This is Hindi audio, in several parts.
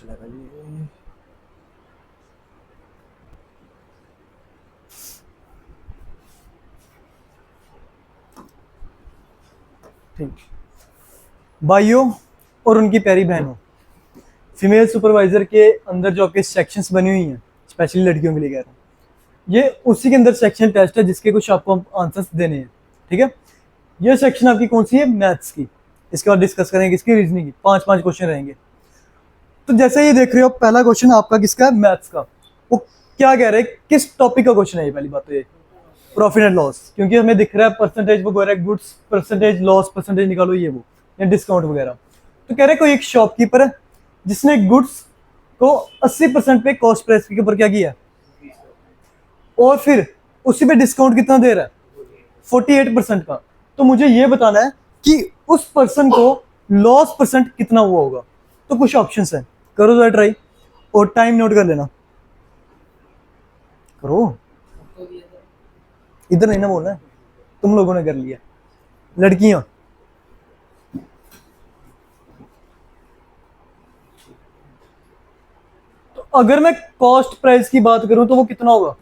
चलेगा जी। ठीक, भाइयों और उनकी प्यारी बहनों, फीमेल सुपरवाइजर के अंदर जो आपके सेक्शंस बनी हुई हैं, स्पेशली लड़कियों के लिए कह रहा हूँ, ये उसी के अंदर सेक्शन टेस्ट है जिसके कुछ आपको आंसर्स देने हैं। ठीक है, ये सेक्शन आपकी कौन सी है? मैथ्स की। इसके बाद डिस्कस करेंगे इसकी रीजनिंग की, 5-5 क्वेश्चन रहेंगे। तो जैसे ये देख रहे हो, पहला क्वेश्चन आपका किसका है? मैथ्स का। वो क्या कह रहे हैं, किस टॉपिक का क्वेश्चन है ये? पहली बात तो ये प्रॉफिट एंड लॉस, क्योंकि हमें दिख रहा है परसेंटेज वगैरह, गुड्स परसेंटेज, लॉस परसेंटेज निकालो, ये वो, या डिस्काउंट वगैरह। तो कह रहे कोई एक शॉपकीपर है जिसने गुड्स को 80% पे कॉस्ट प्राइस के ऊपर क्या किया है, और फिर उसी पे डिस्काउंट कितना दे रहा है? 48% का। तो मुझे ये बताना है कि उस पर्सन को लॉस परसेंट कितना हुआ होगा। तो कुछ ऑप्शंस हैं, करो जरा ट्राई, और टाइम नोट कर लेना। करो, इधर नहीं ना बोलना है, तुम लोगों ने कर लिया, लड़कियां। तो अगर मैं कॉस्ट प्राइस की बात करूं तो वो कितना होगा?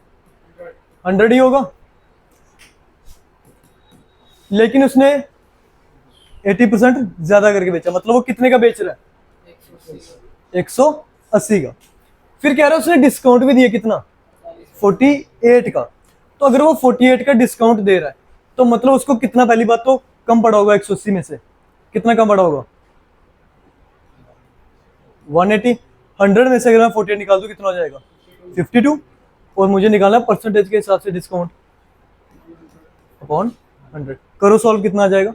100 ही होगा। लेकिन उसने 80% ज्यादा करके बेचा, मतलब वो कितने का बेच रहा है? 180 का। फिर कह रहा है उसने डिस्काउंट भी दिया, कितना? 48 का। तो अगर वो 48 का डिस्काउंट दे रहा है तो मतलब उसको कितना, पहली बात तो कम पड़ा होगा 180 में से, कितना कम पड़ा होगा? 180। 100 में से अगर मैं 48 निकाल दूं कितना हो जाएगा? 52। और मुझे निकालना है परसेंटेज के हिसाब से डिस्काउंट अपॉन 100। करो सॉल्व, कितना आ जाएगा?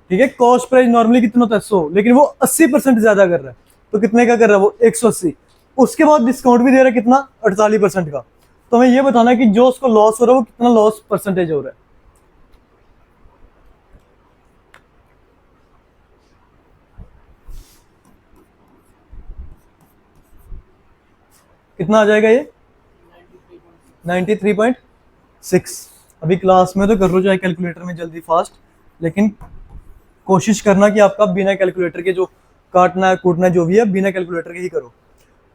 ठीक है, कॉस्ट प्राइस नॉर्मली कितना होता है? 100, लेकिन वो 80% ज्यादा कर रहा है, तो कितने का कर रहा है वो? 180। उसके बाद डिस्काउंट भी दे रहा है, कितना? 48% का। तो हमें ये बताना है कि जो उसको लॉस हो रहा है वो कितना लॉस परसेंटेज हो रहा है। कितना आ जाएगा ये? 93.6। अभी क्लास में तो कर लो चाहे कैलकुलेटर में जल्दी फास्ट, लेकिन कोशिश करना कि आपका बिना कैलकुलेटर के, जो काटना है कूटना है जो भी है, बिना कैलकुलेटर के ही करो।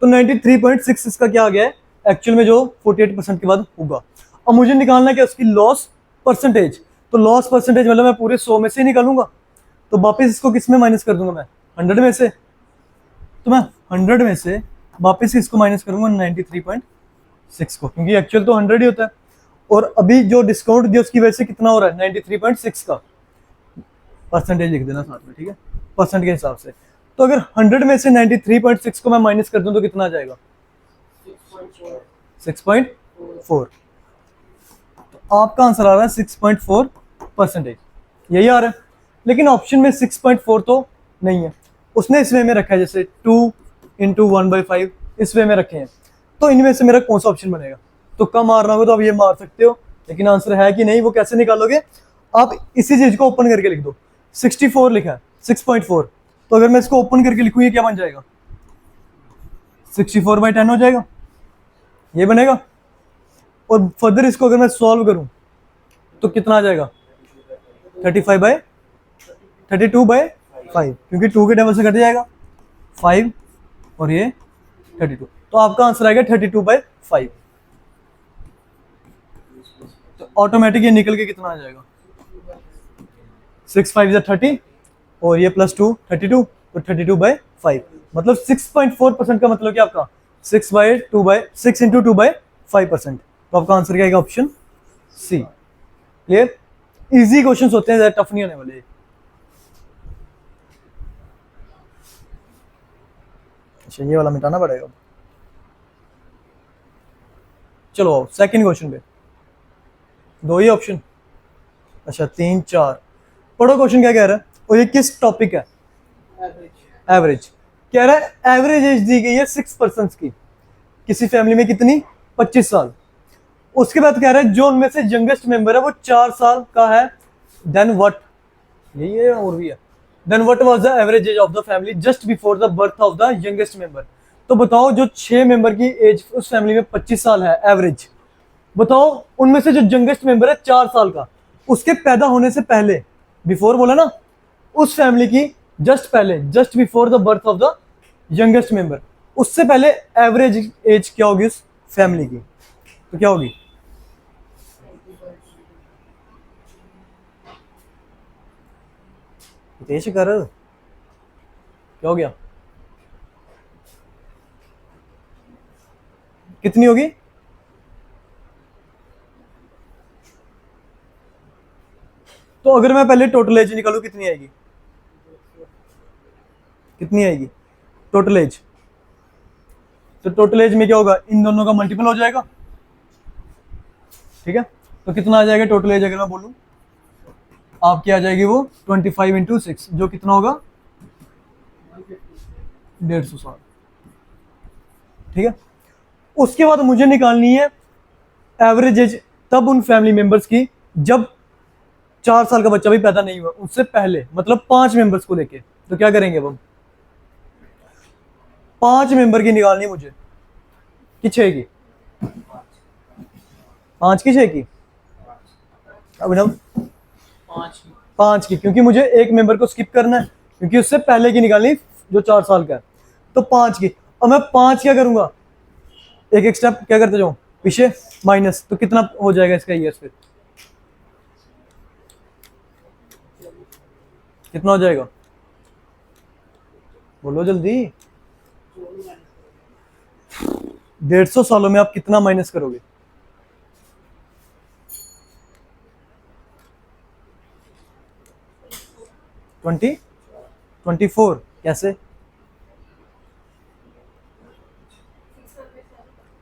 तो 93.6 इसका क्या आ गया है एक्चुअल में, जो 48% के बाद होगा। अब मुझे निकालना है कि उसकी लॉस परसेंटेज। तो लॉस परसेंटेज मतलब मैं पूरे 100 में से ही निकालूंगा, तो वापस इसको किस में माइनस कर दूंगा मैं? 100 में से। तो मैं 100 में से वापस इसको माइनस करूंगा 93.6 को, क्योंकि एक्चुअल तो 100 ही होता है। और अभी जो डिस्काउंट दिया उसकी वजह से कितना हो रहा है? 93.6 का परसेंटेज लिख देना साथ में, ठीक है, परसेंट के हिसाब से। तो अगर 100 में से 93.6 को मैं माइनस कर दूं तो कितना आ जाएगा? 6.4। तो आपका आंसर आ रहा है 6.4%, यही आ रहा है। लेकिन ऑप्शन में 6.4 तो नहीं है, उसने इस वे में रखा है, जैसे 2 इंटू 1/5 इस वे में रखे हैं। तो इनमें से मेरा कौन सा ऑप्शन बनेगा? तो कम मारना होगा तो आप ये मार सकते हो, लेकिन आंसर है कि नहीं वो कैसे निकालोगे? आप इसी चीज को ओपन करके लिख दो। 64 लिखा है, 6.4। तो अगर मैं इसको ओपन करके लिखूँ ये क्या बन जाएगा? 64/10 हो जाएगा, ये बनेगा। और फर्दर इसको अगर मैं सॉल्व करूं तो कितना आ जाएगा? 32/5, क्योंकि 2 के टेबल से कट जाएगा 5 और ये 32। तो आपका आंसर आएगा 32/5। तो ऑटोमेटिक ये निकल के कितना आ जाएगा? 6 5 30 और ये +2 32, तो 32/5। मतलब 6.4% का मतलब क्या आपका? 6 इंटू 2/5%। तो आपका आंसर क्या आएगा? Option C. Clear? Easy questions होते हैं, ज्यादा टफ नहीं होने वाले। अच्छा, ये वाला मिटाना पड़ेगा। चलो सेकंड क्वेश्चन पे, 2 ही ऑप्शन, अच्छा 3 4। पढ़ो क्वेश्चन क्या कह रहा है, और ये किस टॉपिक है? एवरेज। कह रहा है एवरेज एज दी गई है 6 पर्सन की, किसी फैमिली में कितनी? 25 साल। उसके बाद कह रहा है जो उनमें से यंगेस्ट मेंबर है वो 4 साल का है, देन व्हाट, यही है और भी है, then what was the average age of the family just before the birth of the youngest member. तो बताओ जो 6 मेंबर की एज उस फैमिली में 25 साल है एवरेज, बताओ उनमें से जो यंगेस्ट मेंबर है 4 साल का, उसके पैदा होने से पहले बिफोर बोला ना, उस फैमिली की जस्ट पहले, just before the birth of the youngest member, उससे पहले एवरेज एज क्या होगी उस फैमिली की, तो क्या होगी? हितेश कर, क्या हो गया? कितनी होगी? तो अगर मैं पहले टोटल एज निकालू कितनी आएगी? कितनी आएगी टोटल एज? तो टोटल एज में क्या होगा, इन दोनों का मल्टीपल हो जाएगा, ठीक है। तो कितना आ जाएगा टोटल एज अगर मैं बोलूं आपकी, आ जाएगी वो 25 इंटू 6, जो कितना होगा 150 साल, ठीक है। उसके बाद मुझे निकालनी है एवरेज एज तब उन फैमिली मेंबर्स की जब 4 साल का बच्चा भी पैदा नहीं हुआ, उससे पहले, मतलब 5 मेंबर्स को लेके। तो क्या करेंगे अब हम? 5 मेंबर की निकालनी है मुझे, कि 6 की? 5 की 6 की? अभिनव 5 की, क्योंकि मुझे एक मेंबर को स्किप करना है, क्योंकि उससे पहले की निकालनी जो 4 साल का है। तो 5 की, और मैं 5 क्या करूंगा, एक एक स्टेप क्या करते जाऊं पीछे, माइनस। तो कितना हो जाएगा इसका ईयर्स फिर? कितना हो जाएगा, बोलो जल्दी। 150 सालों में आप कितना माइनस करोगे? ट्वेंटी 24 कैसे?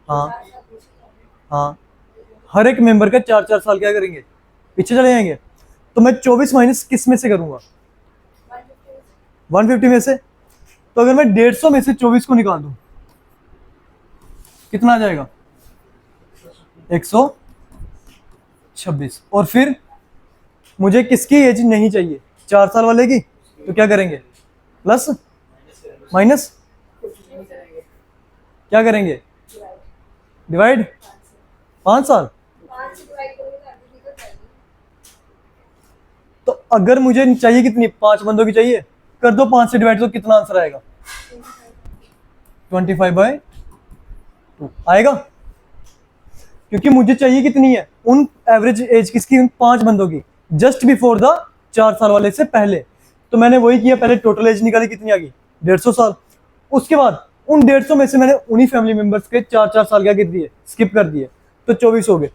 हाँ हाँ, हर एक मेंबर का 4 4 साल क्या करेंगे, पीछे चले जाएंगे। तो मैं 24 माइनस किस में से करूंगा? 150 में से। तो अगर मैं 150 में से 24 को निकाल दूं कितना आ जाएगा? 126। और फिर मुझे किसकी एज नहीं चाहिए, 4 साल वाले की। तो क्या करेंगे, प्लस माइनस क्या करेंगे, डिवाइड 5 साल। तो अगर मुझे चाहिए कितनी, 5 बंदों की चाहिए, कर दो 5 से डिवाइड, तो कितना आंसर आएगा? 25/2 आएगा। क्योंकि मुझे चाहिए कितनी है, उन एवरेज एज किसकी, उन 5 बंदों की जस्ट बिफोर द 4 साल वाले से पहले। तो मैंने वही किया, पहले टोटल एज निकाली, कितनी आ गई 150 साल। उसके बाद उन 150 में से मैंने उन्हीं फैमिली मेंबर्स के 4 4 साल क्या कर दिए, स्किप कर दिए, तो 24 हो गए।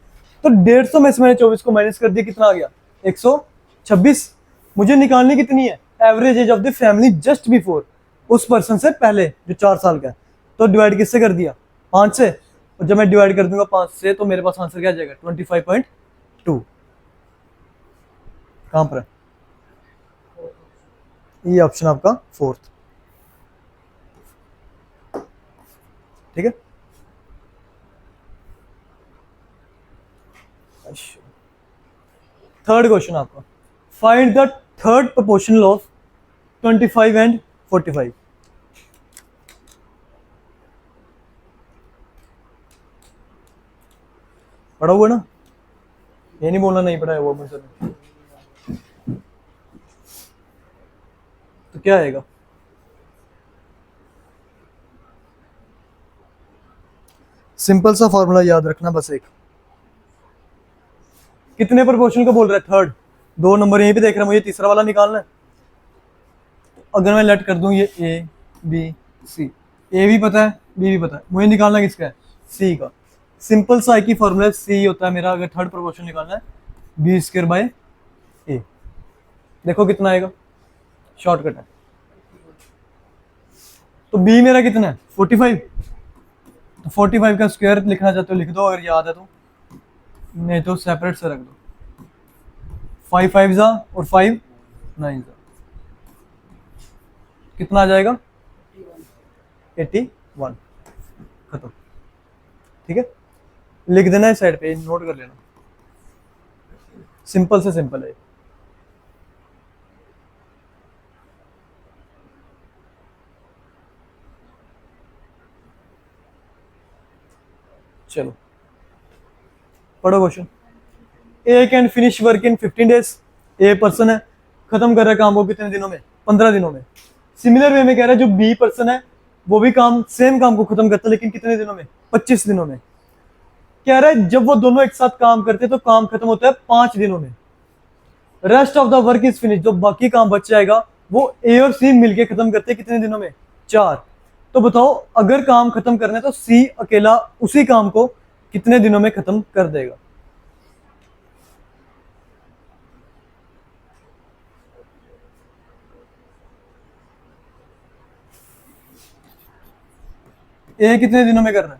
तो 150 में से मैंने 24 को माइनस कर दिया, कितना आ गया 126। मुझे निकालनी कितनी है, average age of the family just before, उस पर्सन से पहले जो 4 साल का है। तो डिवाइड किससे कर दिया, 5 से। और जब मैं डिवाइड कर दूंगा 5 से, तो मेरे पास आंसर क्या आ जाएगा 25.2। कहां पर है, ये ऑप्शन आपका 4th, ठीक है। थर्ड क्वेश्चन आपका, find the third proportional of 25 and 45। पढ़ा हुआ ना, ये नहीं बोलना नहीं पढ़ा है वो मुझे। तो क्या आएगा, सिंपल सा फॉर्मूला याद रखना बस एक। कितने प्रोपोर्शन का बोल रहा है, थर्ड। 2 नंबर यहीं पे देख रहा हूं, मुझे तीसरा वाला निकालना है। अगर मैं लेट कर दूं ये ए बी सी, ए भी पता है बी भी पता है, मुझे निकालना किसका है, सी का। सिंपल सा की फॉर्मूला सी होता है मेरा, अगर थर्ड प्रोपोर्शन निकालना है, बी स्क्वायर बाय ए। देखो कितना आएगा, शॉर्टकट है। तो बी मेरा कितना है 45। तो 45 का स्क्वायर लिखना चाहते हो लिख दो, अगर याद है तो, नहीं तो सेपरेट से रख दो। 5 5 जा और 5 9 जा, कितना आ जाएगा 81, खत्म, ठीक है। लिख देना है साइड पे, नोट कर लेना, सिंपल से सिंपल है। चलो पढ़ो question. A can finish work in 15 days, a person है, खत्म कर रहा है काम को कितने दिनों में, 15 दिनों में। सिमिलर वे में कह रहा है जो बी पर्सन है वो भी काम, सेम काम को खत्म करता है लेकिन कितने दिनों में, 25 दिनों में। कह रहा है जब वो दोनों एक साथ काम करते हैं तो काम खत्म होता है 5 दिनों में। Rest of the work is finish, जो बाकी काम बच जाएगा वो ए और सी मिलके खत्म करते हैं कितने दिनों में, 4। तो बताओ अगर काम खत्म करना है तो सी अकेला उसी काम को कितने दिनों में खत्म कर देगा। ए कितने दिनों में कर रहा है,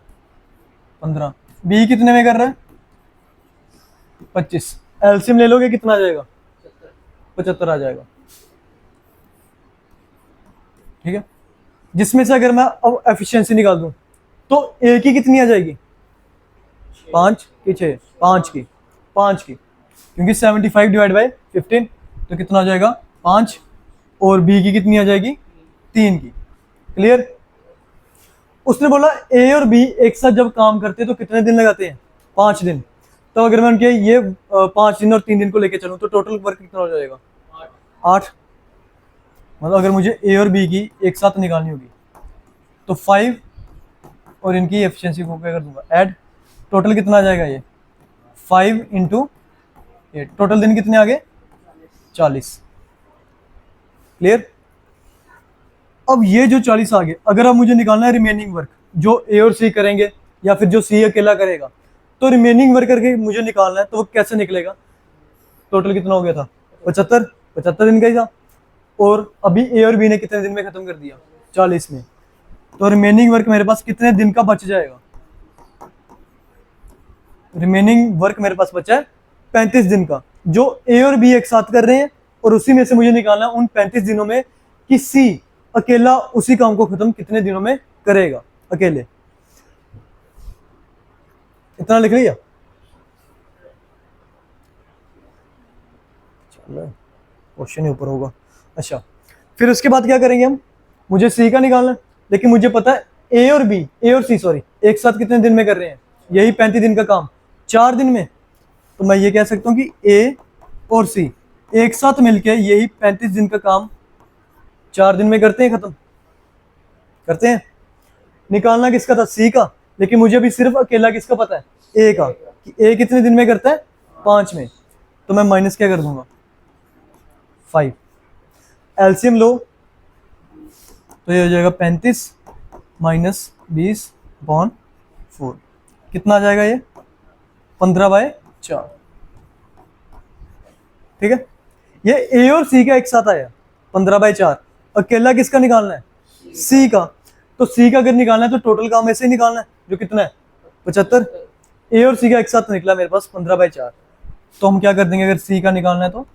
15। बी कितने में कर रहा है, 25। एलसीएम ले लोगे कितना आ जाएगा, 75 आ जाएगा। ठीक है, जिसमें से अगर मैं अब एफिशिएंसी निकाल दूं तो ए की कितनी आ जाएगी, 5 की 6, 5 की, क्योंकि 75 डिवाइड बाई 15 तो कितना आ जाएगा 5। और बी की कितनी आ जाएगी, 3 की। क्लियर। उसने बोला ए और बी एक साथ जब काम करते हैं तो कितने दिन लगाते हैं, 5 दिन। तो अगर मैं उनके ये 5 दिन और 3 दिन को लेके चलूं तो टोटल वर्क कितना हो जाएगा, 8। मतलब अगर मुझे ए और बी की एक साथ निकालनी होगी तो 5 और इनकी एफिशिएंसी को क्या कर दूंगा, ऐड। टोटल कितना आ जाएगा ये, 5 इंटू 8। टोटल दिन कितने आ गए, 40। क्लियर। अब ये जो 40 आ गए, अगर अब मुझे निकालना है रिमेनिंग वर्क जो ए और सी करेंगे या फिर जो सी अकेला करेगा, तो रिमेनिंग वर्क करके मुझे निकालना है तो वो कैसे निकलेगा। टोटल कितना हो गया था, 75 दिन का ही था। और अभी ए और बी ने कितने दिन में खत्म कर दिया, 40 में। तो रिमेनिंग वर्क मेरे पास कितने दिन का बच जाएगा, रिमेनिंग वर्क मेरे पास बचा है 35 दिन का, जो ए और बी एक साथ कर रहे हैं। और उसी में से मुझे निकालना उन 35 दिनों में कि सी अकेला उसी काम को खत्म कितने दिनों में करेगा अकेले। इतना लिख लिया, चलो क्वेश्चन ऊपर होगा। अच्छा, फिर उसके बाद क्या करेंगे हम, मुझे सी का निकालना है, लेकिन मुझे पता है ए और सी सॉरी एक साथ कितने दिन में कर रहे हैं, यही 35 दिन का काम 4 दिन में। तो मैं ये कह सकता हूँ कि ए और सी एक साथ मिलके यही 35 दिन का काम 4 दिन में करते हैं, खत्म करते हैं। निकालना किसका था, सी का, लेकिन मुझे भी सिर्फ अकेला किसका पता है, ए का, कि ए कितने दिन में करता है, 5 में। तो मैं माइनस क्या कर दूंगा, 5। एलसीएम लो तो ये हो जाएगा 35 माइनस 20/4। कितना आ जाएगा ये, 15/4। ठीक है, ये ए और सी का एक साथ आया 15/4। अकेला किसका निकालना है, सी का। तो सी का अगर निकालना है तो टोटल काम ऐसे ही निकालना है जो कितना है, 75। ए और सी का एक साथ निकला मेरे पास 15/4। तो हम क्या कर देंगे, अगर सी का निकालना है तो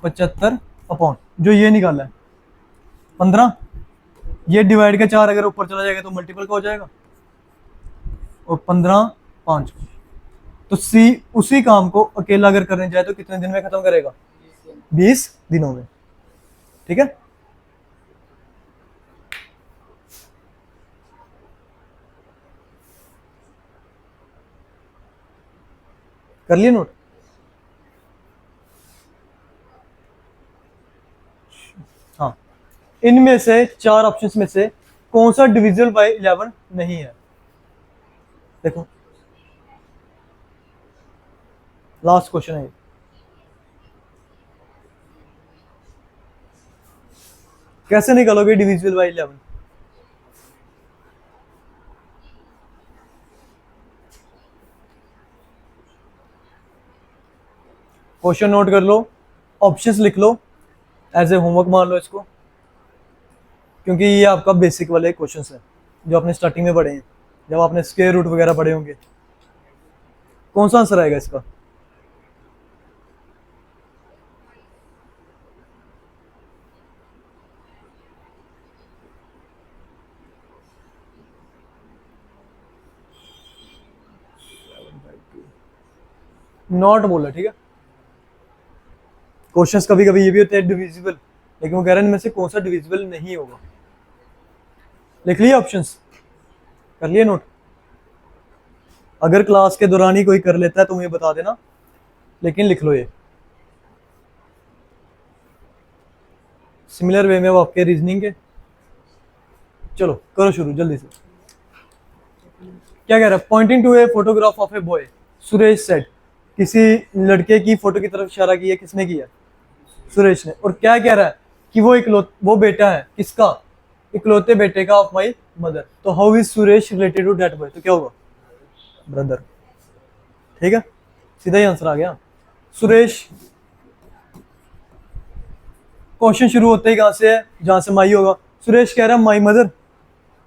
75 अपॉन जो ये निकाला है 15, ये डिवाइड का 4 अगर ऊपर चला जाएगा तो मल्टीपल का हो जाएगा, और 15 5। तो सी उसी काम को अकेला अगर करने जाए तो कितने दिन में खत्म करेगा, 20 दिनों में। ठीक है, कर लिए नोट। हाँ, इनमें से 4 ऑप्शंस में से कौन सा डिविजिबल बाय 11 नहीं है, देखो लास्ट क्वेश्चन है। कैसे निकालोगे डिविजिबल बाय 11, क्वेश्चन नोट कर लो, ऑप्शंस लिख लो, एज ए होमवर्क मान लो इसको, क्योंकि ये आपका बेसिक वाले क्वेश्चंस है जो आपने स्टार्टिंग में पढ़े हैं, जब आपने स्क्वायर रूट वगैरह पढ़े होंगे। कौन सा आंसर आएगा इसका, नॉट बोला। ठीक है, क्वेश्चंस कभी कभी ये भी होते हैं डिविजिबल, लेकिन वो कह रहे हैं इनमें से कौन सा डिविजिबल नहीं होगा। लिख लिए ऑप्शंस, कर लिए नोट। अगर क्लास के दौरान ही कोई कर लेता है तो मुझे बता देना, लेकिन लिख लो ये। सिमिलर वे में वो आपके रीजनिंग के। चलो करो शुरू जल्दी से। क्या कह रहा है? Pointing to a photograph of a boy, Suresh said. किसी लड़के की फोटो की तरफ इशारा किया, किसने किया? सुरेश ने। और क्या कह रहा है कि वो बेटा है किसका? इकलौते बेटे का ऑफ माई मदर। तो how is Suresh related to that boy? तो क्या होगा? ब्रदर। ठीक है, सीधा ही आंसर आ गया। सुरेश, क्वेश्चन शुरू होते ही कहां से है? जहां से माई होगा। सुरेश कह रहा है माई मदर,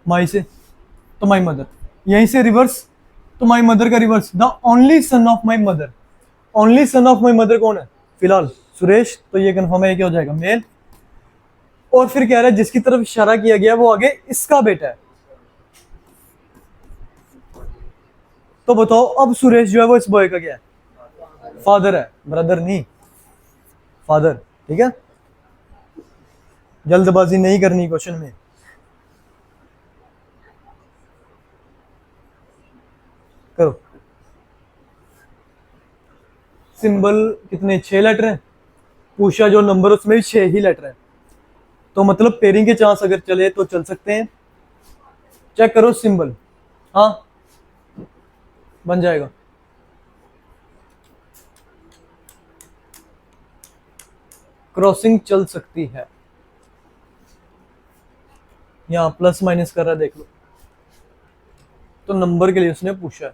माई से तो माई मदर, यहीं से रिवर्स तो माई मदर का reverse, the only son of my mother. Only son of my mother कौन है फिलहाल? सुरेश। तो ये कंफर्म है, क्या हो जाएगा? मेल। और फिर कह रहा है जिसकी तरफ इशारा किया गया वो आगे इसका बेटा है। तो बताओ अब सुरेश जो है वो इस बॉय का क्या है? फादर है, ब्रदर नहीं, फादर। ठीक है, जल्दबाजी नहीं करनी क्वेश्चन में। करो। सिंबल कितने? 6 लेटर हैं। पूछा जो नंबर उसमें भी 6 ही लेटर हैं। तो मतलब पेयरिंग के चांस अगर चले तो चल सकते हैं। चेक करो सिंबल। हाँ बन जाएगा। क्रॉसिंग चल सकती है। यहाँ प्लस माइनस कर रहा है, देख लो। तो नंबर के लिए उसने पूछा है।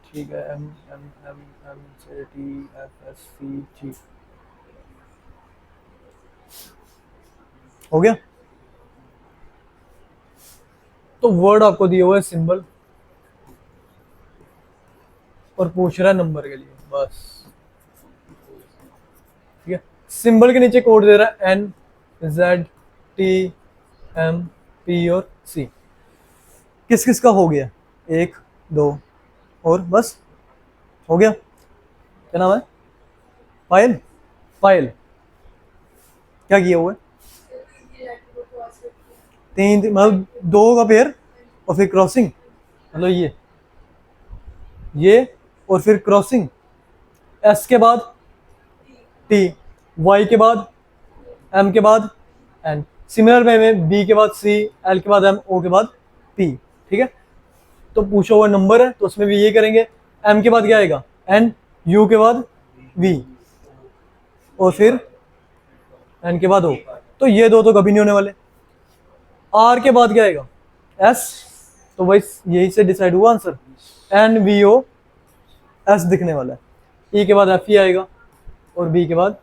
ठीक है, एम एम एम एम से टी एफ एस सी जी हो गया। तो वर्ड आपको दिया हुआ है सिंबल और पूछ रहा है नंबर के लिए, बस। ठीक है, सिंबल के नीचे कोड दे रहा है N, Z, T, M, P और सी। किस किस का हो गया? 1 2 और बस हो गया। क्या नाम है? पायल। पायल क्या किया हुआ है? 3 मतलब 2 का पेयर और फिर क्रॉसिंग, मतलब ये और फिर क्रॉसिंग। एस के बाद टी, वाई के बाद एम के बाद एन, सिमिलर वे में बी के बाद सी, एल के बाद एम, ओ के बाद पी। ठीक है, तो पूछा हुआ नंबर है तो उसमें भी ये करेंगे। एम के बाद क्या आएगा? एन, यू के बाद वी और फिर एन के बाद ओ। तो ये दो तो कभी नहीं होने वाले। आर के बाद क्या आएगा? एस। तो वही यही से डिसाइड हुआ answer, N V O S दिखने वाला है। ई के बाद एफ ई आएगा और बी के बाद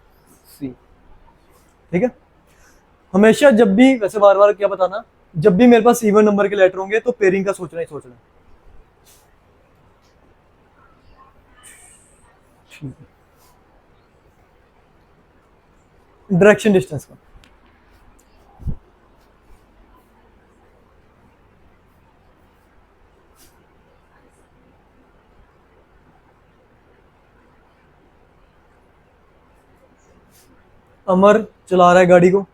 सी। ठीक है, हमेशा जब भी, वैसे बार बार क्या बताना, जब भी मेरे पास इवन नंबर के लेटर होंगे तो पेयरिंग का सोचना ही सोचना। डायरेक्शन डिस्टेंस का अमर चला रहा है गाड़ी को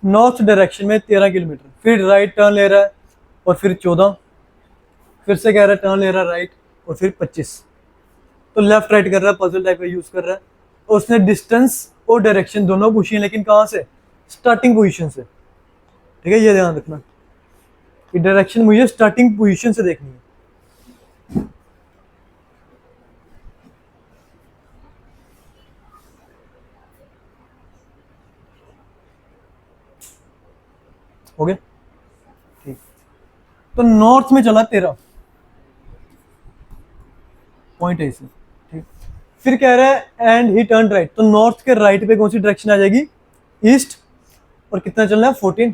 नॉर्थ डायरेक्शन में 13 किलोमीटर, फिर राइट टर्न ले रहा है और फिर 14, फिर से कह रहा है टर्न ले रहा है राइट और फिर 25। तो लेफ्ट राइट कर रहा है, पजल टाइप का यूज कर रहा है। और उसने डिस्टेंस और डायरेक्शन दोनों पूछी है, लेकिन कहाँ से? स्टार्टिंग पोजीशन से। ठीक है, ये ध्यान रखना कि डायरेक्शन मुझे स्टार्टिंग पोजीशन से देखनी है। हो गया, ठीक। तो नॉर्थ में चला 13 पॉइंट है इसे। ठीक, फिर कह रहा है एंड ही टर्न राइट। तो नॉर्थ के राइट पे कौन सी डायरेक्शन आ जाएगी? ईस्ट। और कितना चलना है? 14।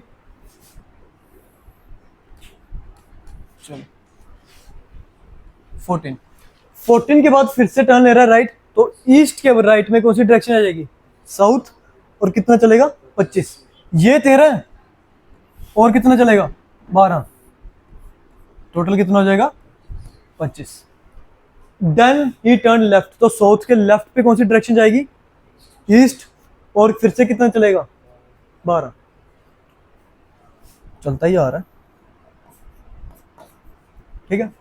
चलो 14, 14 के बाद फिर से टर्न ले रहा है राइट। तो ईस्ट के राइट में कौन सी डायरेक्शन आ जाएगी? साउथ। और कितना चलेगा? 25। ये 13 है और कितना चलेगा? 12। टोटल कितना हो जाएगा? 25। Then he turn left. तो साउथ के लेफ्ट पे कौन सी डायरेक्शन जाएगी? ईस्ट। और फिर से कितना चलेगा? 12। चलता ही आ रहा है। ठीक है,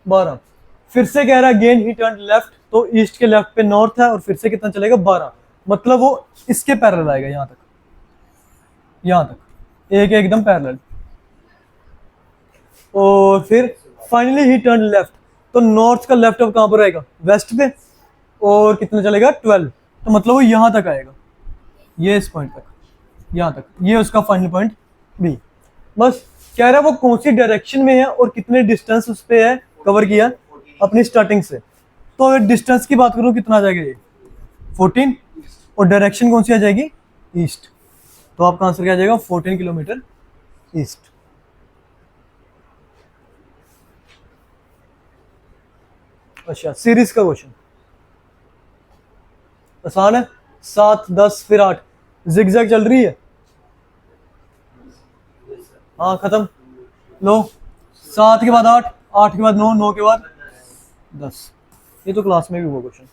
12। फिर से कह रहा है अगेन ही टर्न लेफ्ट। तो ईस्ट के लेफ्ट पे नॉर्थ है और फिर से कितना चलेगा 12, मतलब वो इसके पैरेलल आएगा यहाँ तक, यहाँ तक एक एकदम पैरेलल। और फिर फाइनली ही टर्न लेफ्ट, तो नॉर्थ का लेफ्ट अब कहाँ पर आएगा, वेस्ट पे, और कितना चलेगा 12, तो मतलब वो यहाँ तक आएगा, ये इस पॉइंट तक, यहाँ तक, ये उसका फाइनल पॉइंट बी। बस कह रहा है वो कौन सी डायरेक्शन में है और कितने डिस्टेंस उस पे है कवर किया अपनी स्टार्टिंग से। तो अगर डिस्टेंस की बात करूँ कितना आ जाएगा ये 14, और डायरेक्शन कौन सी आ जाएगी ईस्ट, तो आपका आंसर क्या आ जाएगा 14 किलोमीटर ईस्ट। अच्छा सीरीज का क्वेश्चन आसान है, 7 10 फिर 8 जिगजैग चल रही है, हाँ खत्म, लो 7 के बाद 8, 8 के बाद 9, 9 के बाद 10, ये तो क्लास में भी हुआ क्वेश्चन।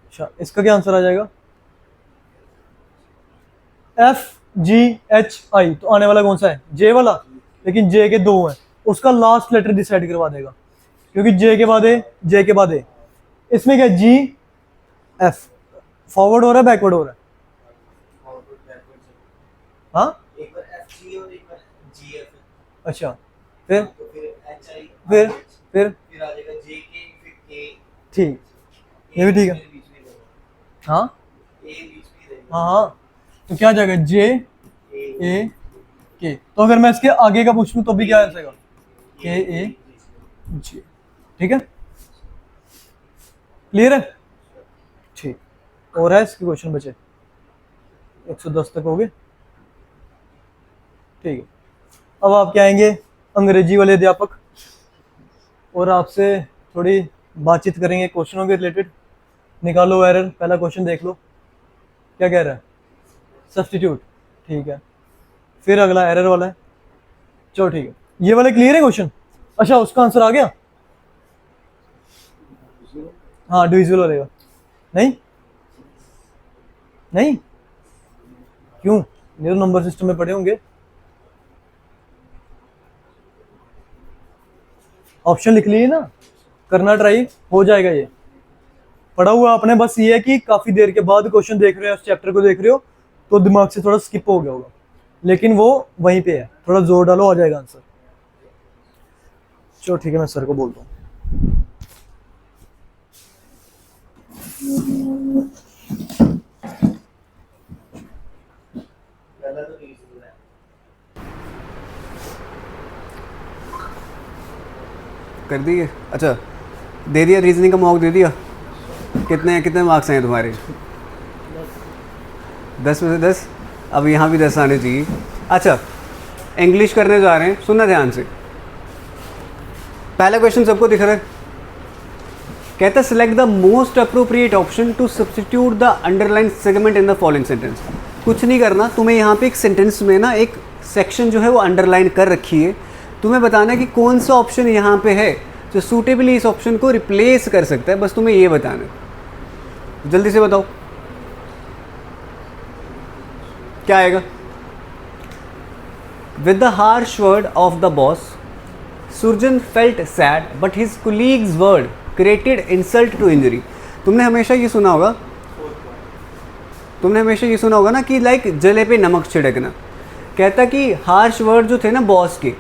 अच्छा इसका क्या आंसर आ जाएगा, FGHI, तो आने वाला कौन सा है जे वाला, लेकिन जे के 2 हैं, उसका लास्ट लेटर डिसाइड करवा देगा, क्योंकि जे के बाद ए, इसमें क्या जी एफ, फॉरवर्ड हो रहा है बैकवर्ड हो रहा है, हाँ एक बार FG और एक बार GF, अच्छा फिर तो फिर HI, फिर फिर आ जाएगा JK, फिर K, ठीक, ये भी ठीक है, बीच में रहेगा, हाँ A बीच में रहेगा, हाँ हाँ, तो क्या आ जाएगा जे ए के, तो अगर मैं इसके आगे का पूछूं तो भी क्या आएगा के ए जी, ठीक है क्लियर है, ठीक, और है इसके क्वेश्चन बचे 110 तक हो गए, ठीक है। अब आप क्या आएंगे अंग्रेजी वाले अध्यापक, और आपसे थोड़ी बातचीत करेंगे क्वेश्चनों के रिलेटेड। निकालो एरर, पहला क्वेश्चन देख लो क्या कह रहा है, सब्स्टिट्यूट, ठीक है, फिर अगला एरर वाला है, चलो ठीक है, ये वाले क्लियर है क्वेश्चन। अच्छा उसका आंसर आ गया, हाँ डिविजिबल वाले का नहीं, नहीं क्यों, ये नंबर सिस्टम में पढ़े होंगे, ऑप्शन लिख लिए ना, करना ट्राई, हो जाएगा ये पढ़ा हुआ आपने, बस ये है कि काफी देर के बाद क्वेश्चन देख रहे हो, उस चैप्टर को देख रहे हो तो दिमाग से थोड़ा स्किप हो गया होगा, लेकिन वो वहीं पे है, थोड़ा जोर डालो आ जाएगा आंसर। चलो ठीक है मैं सर को बोलता हूँ। पहला तो रीजनेबल है, कर दिए, अच्छा दे दिया, रीजनिंग का मॉक दे दिया, कितने मार्क्स हैं तुम्हारे, 10 में से 10, अब यहाँ भी 10 आने चाहिए। अच्छा इंग्लिश करने जा रहे हैं, सुनना ध्यान से, पहला क्वेश्चन सबको दिख रहा है, कहता है select the most appropriate option to substitute the underline segment in the following sentence. कुछ नहीं करना, तुम्हें यहाँ पे एक सेंटेंस में ना एक सेक्शन जो है वो अंडरलाइन कर रखी है, तुम्हें बताना है कि कौन सा ऑप्शन यहाँ पे है जो सूटेबली इस ऑप्शन को रिप्लेस कर सकता है, बस तुम्हें ये बताना है, जल्दी से बताओ क्या आएगा। With the harsh word of the boss Surjan felt sad but his colleagues word created insult to injury. तुमने हमेशा ये सुना होगा ना कि लाइक जले पे नमक छिड़कना। कहता कि हार्श वर्ड जो थे ना बॉस के,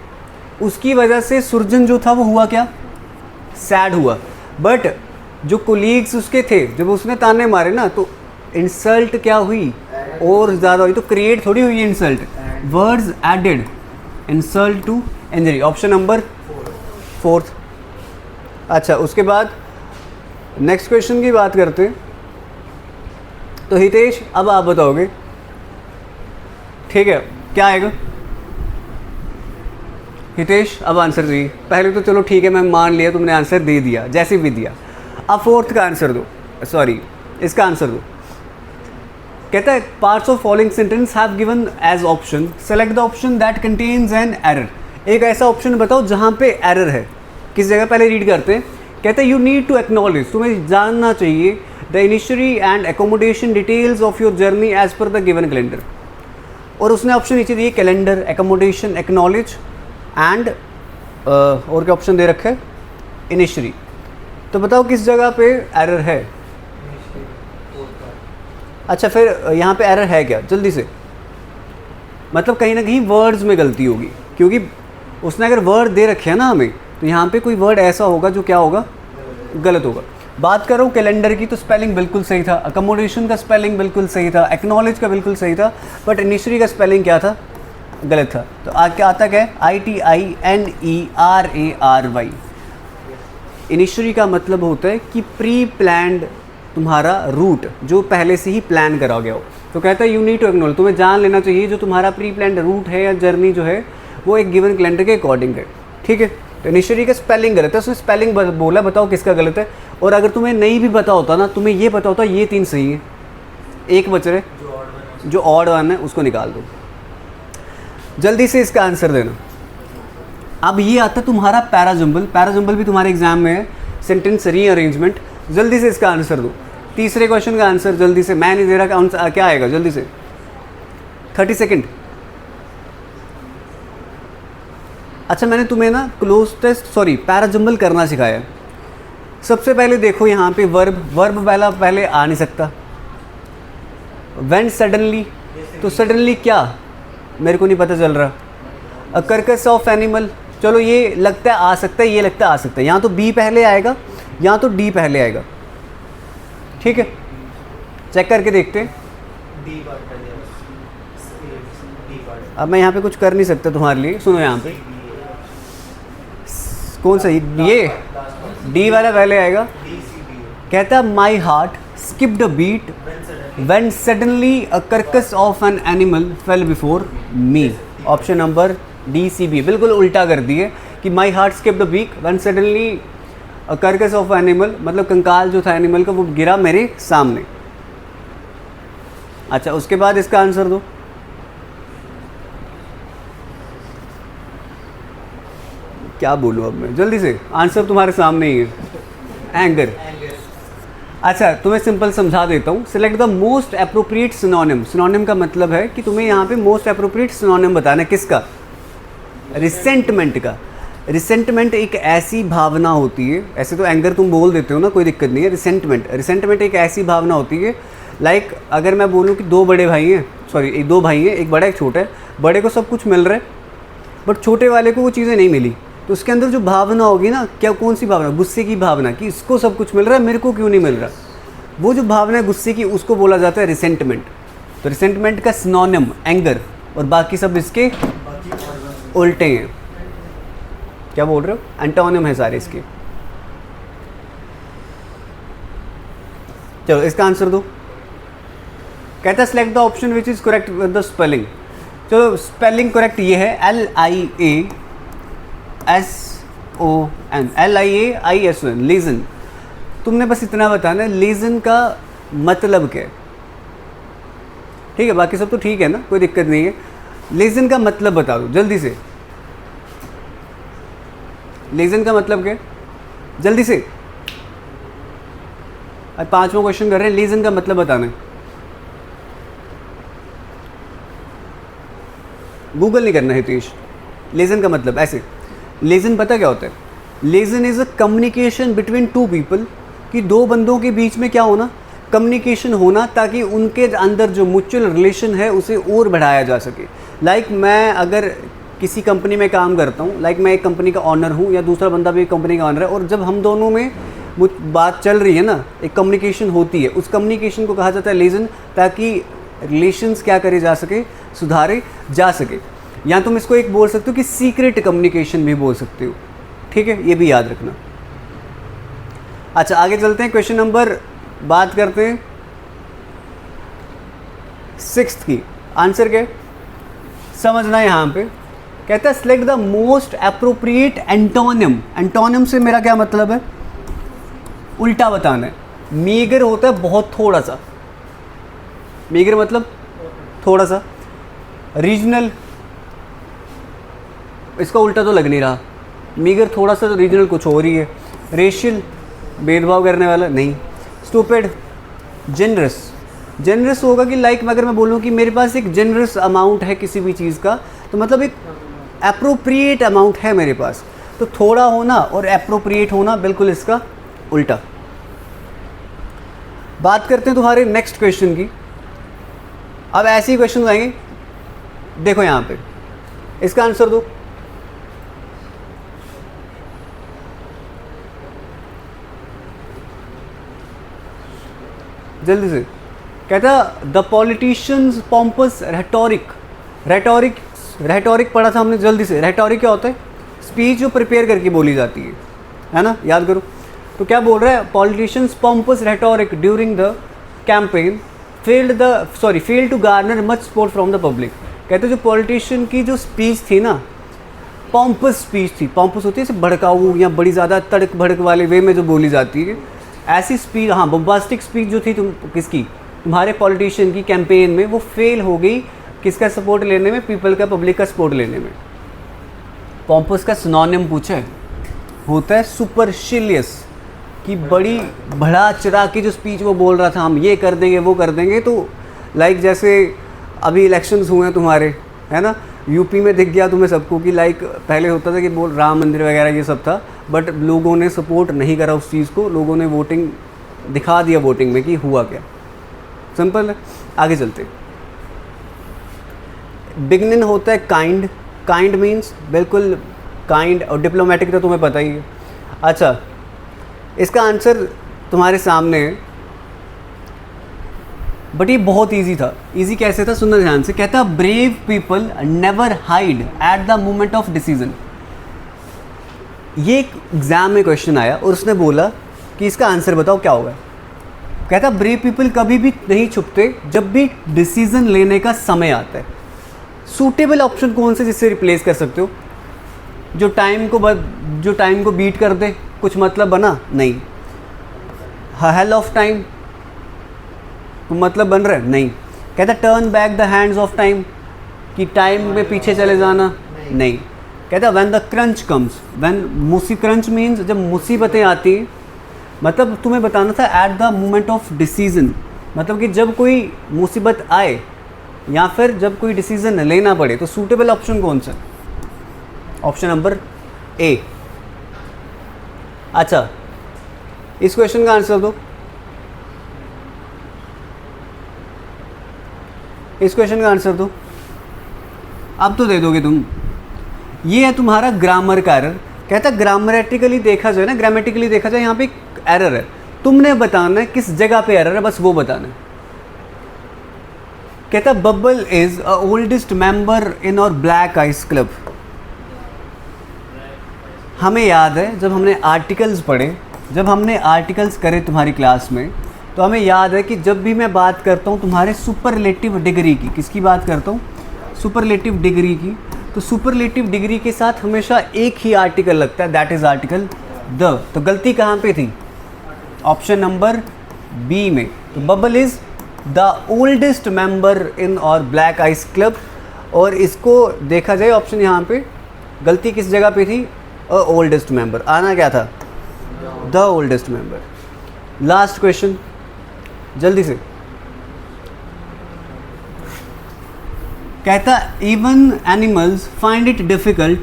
उसकी वजह से सुरजन जो था वो हुआ क्या, सैड हुआ, बट जो कोलीग्स उसके थे जब उसने ताने मारे ना तो इंसल्ट क्या हुई और ज़्यादा हुई, तो क्रिएट थोड़ी हुई insult, words added insult to injury, option number 4। अच्छा उसके बाद नेक्स्ट क्वेश्चन की बात करते हैं, तो हितेश अब आप बताओगे, ठीक है क्या आएगा हितेश, अब आंसर चाहिए। पहले तो चलो ठीक है मैं मान लिया तुमने आंसर दे दिया, जैसे भी दिया, अब फोर्थ का आंसर दो, सॉरी इसका आंसर दो। कहता है parts of following sentence have given as option, select the option that contains an error. एक ऐसा ऑप्शन बताओ जहाँ पे एरर है, किस जगह, पहले रीड करते हैं। कहते हैं यू नीड टू एक्नॉलेज, तुम्हें जानना चाहिए द इनिशियरी and accommodation details of your journey as per the given calendar. और उसने ऑप्शन नीचे दिए कैलेंडर, एकोमोडेशन, एक्नॉलेज एंड और क्या ऑप्शन दे रखे है, इनिशियली। तो बताओ किस जगह पे एरर है। अच्छा फिर यहाँ पे एरर है क्या, जल्दी से। मतलब कहीं ना कहीं वर्ड्स में गलती होगी, क्योंकि उसने अगर वर्ड दे रखे हैं ना हमें, तो यहाँ पे कोई वर्ड ऐसा होगा जो क्या होगा, गलत होगा। बात करो कैलेंडर की, तो स्पेलिंग बिल्कुल सही था, अकोमोडेशन का स्पेलिंग बिल्कुल सही था, एक्नॉलेज का बिल्कुल सही था, बट इनिशियरी का स्पेलिंग क्या था, गलत था। तो क्या आता क्या है, ITINERARY। इनिशियरी का मतलब होता है कि प्री प्लान्ड तुम्हारा रूट, जो पहले से ही प्लान करा गया हो। तो कहता है यू नीड टू एक्नॉलेज, तुम्हें जान लेना चाहिए जो तुम्हारा प्री प्लान्ड रूट है या जर्नी जो है वो एक गिवन कैलेंडर के अकॉर्डिंग है, ठीक है। तो इनिशियरी का स्पेलिंग गलत है, उसने स्पेलिंग बोला, बताओ किसका गलत है। और अगर तुम्हें नहीं भी पता होता ना, तुम्हें ये पता होता ये 3 सही है, एक बच रहे जो ऑड वन है उसको निकाल दो। जल्दी से इसका आंसर देना। अब ये आता है तुम्हारा पैराजम्बल, पैराजम्बल भी तुम्हारे एग्जाम में है, सेंटेंस रीअरेंजमेंट। जल्दी से इसका आंसर दो, तीसरे क्वेश्चन का आंसर जल्दी से। मैं नहीं दे रहा, क्या आएगा जल्दी से, 30 सेकेंड। अच्छा मैंने तुम्हें ना पैराजम्बल करना सिखाया है। सबसे पहले देखो यहाँ पे वर्ब वाला पहले आ नहीं सकता। व्हेन सडनली, तो सडनली क्या, मेरे को नहीं पता चल रहा। अ कर्कस ऑफ एनिमल, चलो ये लगता है आ सकता है, ये लगता है आ सकता है। यहाँ तो बी पहले आएगा, यहाँ तो डी पहले आएगा, ठीक है। चेक करके देखते हैं। अब मैं यहाँ पे कुछ कर नहीं सकता तुम्हारे लिए, सुनो यहाँ पे कौन सा, ये डी वाला पहले आएगा। कहता है my heart skipped a beat when suddenly a carcass of an animal fell before me. Option number DCB बिल्कुल उल्टा कर दिए कि my heart skipped a beat when suddenly a carcass of animal, मतलब कंकाल जो था एनिमल का वो गिरा मेरे सामने। अच्छा उसके बाद इसका आंसर दो। क्या बोलूँ अब मैं, जल्दी से, आंसर तुम्हारे सामने ही है, एंगर। अच्छा तुम्हें सिंपल समझा देता हूँ। Select the most appropriate synonym. Synonym का मतलब है कि तुम्हें यहाँ पे मोस्ट अप्रोप्रिएट सिनोनिम बताना है, किसका, रिसेंटमेंट का। रिसेंटमेंट एक ऐसी भावना होती है, ऐसे तो एंगर तुम बोल देते हो ना, कोई दिक्कत नहीं है। रिसेंटमेंट एक ऐसी भावना होती है, लाइक अगर मैं बोलूँ कि 2 भाई हैं, एक बड़ा एक छोटा है, बड़े को सब कुछ मिल रहा है बट छोटे वाले को वो चीज़ें नहीं मिली, तो उसके अंदर जो भावना होगी ना, क्या, कौन सी भावना, गुस्से की भावना कि इसको सब कुछ मिल रहा है मेरे को क्यों नहीं मिल रहा, वो जो भावना है गुस्से की, उसको बोला जाता है रिसेंटमेंट। तो रिसेंटमेंट का सिनोनिम एंगर, और बाकी सब इसके उल्टे हैं। क्या बोल रहे हो, एंटोनिम है सारे इसके। चलो इसका आंसर दो। कहता है select the option which is correct with the spelling. चलो स्पेलिंग करेक्ट ये है LIASON, लीजन। तुमने बस इतना बताना है लीजन का मतलब क्या है, ठीक है, बाकी सब तो ठीक है ना, कोई दिक्कत नहीं है। लीजन का मतलब बता दो जल्दी से। लीजन का मतलब क्या है, जल्दी से। अब 5वां क्वेश्चन कर रहे हैं, लीजन का मतलब बताना है। गूगल नहीं करना है हितेश। लीजन का मतलब ऐसे, लीजन पता क्या होता है, liaison is a communication between 2 people, कि 2 बंदों के बीच में क्या होना, कम्युनिकेशन होना, ताकि उनके अंदर जो म्यूचुअल रिलेशन है उसे और बढ़ाया जा सके। लाइक मैं अगर किसी कंपनी में काम करता हूँ, लाइक मैं एक कंपनी का ऑनर हूँ या दूसरा बंदा भी एक कंपनी का ऑनर है, और जब हम दोनों में बात चल रही है ना, एक कम्युनिकेशन होती है, उस कम्युनिकेशन को कहा जाता है लीजन, ताकि रिलेशंस क्या करे जा सके, सुधारे जा सके। या तुम इसको एक बोल सकते हो कि सीक्रेट कम्युनिकेशन भी बोल सकते हो, ठीक है, ये भी याद रखना। अच्छा आगे चलते हैं, क्वेश्चन नंबर बात करते हैं 6th की। आंसर क्या है समझना है यहाँ पे। कहता है select the most appropriate antonym. Antonym से मेरा क्या मतलब है, उल्टा बताना है। मीगर होता है बहुत थोड़ा सा, मीगर मतलब थोड़ा सा। रीजनल, इसका उल्टा तो लग नहीं रहा, मीगर थोड़ा सा, तो रीजनल कुछ और ही है। रेशियल, भेदभाव करने वाला नहीं। Stupid, generous. जेनरस होगा कि लाइक अगर मैं बोलूँ कि मेरे पास एक जेनरस अमाउंट है किसी भी चीज़ का, तो मतलब एक अप्रोप्रिएट अमाउंट है मेरे पास। तो तो थोड़ा होना और एप्रोप्रिएट होना बिल्कुल इसका उल्टा। बात करते हैं तुम्हारे नेक्स्ट क्वेश्चन की। अब ऐसे ही क्वेश्चन आएंगे, देखो यहाँ पे, इसका आंसर दो। जल्दी से। कहता द पॉलिटिशियंस पॉम्पस रेटोरिक पढ़ा था हमने, जल्दी से। रेटोरिक क्या होता है? स्पीच जो प्रिपेयर करके बोली जाती है ना, याद करो। तो क्या बोल रहा है? Politicians pompous rhetoric during the campaign fail to garner much support from the public. कहते जो पॉलिटिशियन की जो स्पीच थी ना, पॉम्पस स्पीच थी। पॉम्पस होती है जैसे भड़काऊ या बड़ी ज़्यादा तड़क भड़क वाले वे में जो बोली जाती है, ऐसी स्पीच, हाँ बम्बास्टिक स्पीच जो थी तुम्हारे पॉलिटिशियन की कैंपेन में, वो फेल हो गई किसका सपोर्ट लेने में? पीपल का, पब्लिक का सपोर्ट लेने में। पॉम्पस का सिनोनिम पूछा है, होता है सुपरशिलियस, कि बड़ी बढ़ा चढ़ा के जो स्पीच वो बोल रहा था, हम ये कर देंगे वो कर देंगे। तो लाइक जैसे अभी इलेक्शंस हुए हैं तुम्हारे, है ना, यूपी में दिख गया तुम्हें सबको कि लाइक पहले होता था कि बोल राम मंदिर वगैरह ये सब था, बट लोगों ने सपोर्ट नहीं करा उस चीज़ को, लोगों ने वोटिंग दिखा दिया वोटिंग में कि हुआ क्या। सिंपल है। आगे चलते। बिगनिन होता है काइंड मीन्स बिल्कुल काइंड, और डिप्लोमेटिक तो तुम्हें पता ही है। अच्छा, इसका आंसर तुम्हारे सामने है, बट ये बहुत इजी था। इजी कैसे था? सुनना ध्यान से। कहता brave people never hide at the moment of decision. ये एक एग्जाम में क्वेश्चन आया और उसने बोला कि इसका आंसर बताओ क्या होगा। कहता ब्रेव पीपल कभी भी नहीं छुपते जब भी डिसीजन लेने का समय आता है। सूटेबल ऑप्शन कौन से जिससे रिप्लेस कर सकते हो? जो टाइम को बीट कर दे, कुछ मतलब बना? नहीं। हेल ऑफ टाइम, मतलब बन रहा है? नहीं। कहता turn back the hands of time, कि टाइम में पीछे चले जाना? नहीं। कहता when the crunch comes, crunch means जब मुसीबतें आती हैं, मतलब तुम्हें बताना था at the moment of decision, मतलब कि जब कोई मुसीबत आए या फिर जब कोई डिसीजन लेना पड़े। तो सूटेबल ऑप्शन कौन सा? Option number A. अच्छा, इस क्वेश्चन का आंसर दो। इस क्वेश्चन का आंसर दो। अब तो दे दोगे तुम। ये है तुम्हारा ग्रामर का एरर। कहता ग्रामेटिकली देखा जाए यहाँ पे एक एरर है, तुमने बताना है किस जगह पे एरर है, बस वो बताना है। कहता bubble is a oldest member in our black ice club. हमें याद है जब हमने आर्टिकल्स पढ़े, जब हमने आर्टिकल्स करे तुम्हारी क्लास में, तो हमें याद है कि जब भी मैं बात करता हूँ तुम्हारे सुपरलेटिव डिग्री की, किसकी बात करता हूँ? सुपरलेटिव डिग्री की। तो सुपरलेटिव डिग्री के साथ हमेशा एक ही आर्टिकल लगता है, दैट इज़ आर्टिकल द। तो गलती कहाँ पे थी? ऑप्शन नंबर बी में। तो bubble is the oldest member in our black ice club, और इसको देखा जाए ऑप्शन यहाँ पे, गलती किस जगह पे थी? Oldest member. आना क्या था? The oldest member. Last question, जल्दी से। कहता even animals find it difficult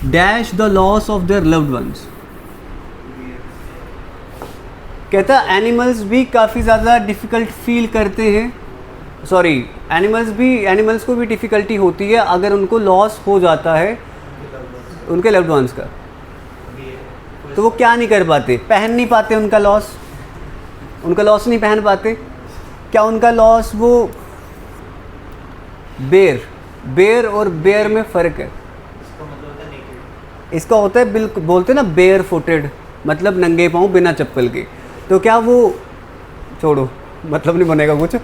dash the loss of their loved ones. कहता एनिमल्स भी काफ़ी ज़्यादा डिफ़िकल्ट फील करते हैं, एनिमल्स को भी डिफ़िकल्टी होती है अगर उनको लॉस हो जाता है उनके लव्ड वंस का। तो वो क्या नहीं कर पाते? पहन नहीं पाते उनका लॉस नहीं पहन पाते। क्या उनका लॉस वो बेर और बेयर में फ़र्क है। इसका होता है बिल्कुल, बोलते हैं ना बेयर फुटेड, मतलब नंगे पाँव बिना चप्पल के। तो क्या वो, छोड़ो मतलब नहीं बनेगा कुछ।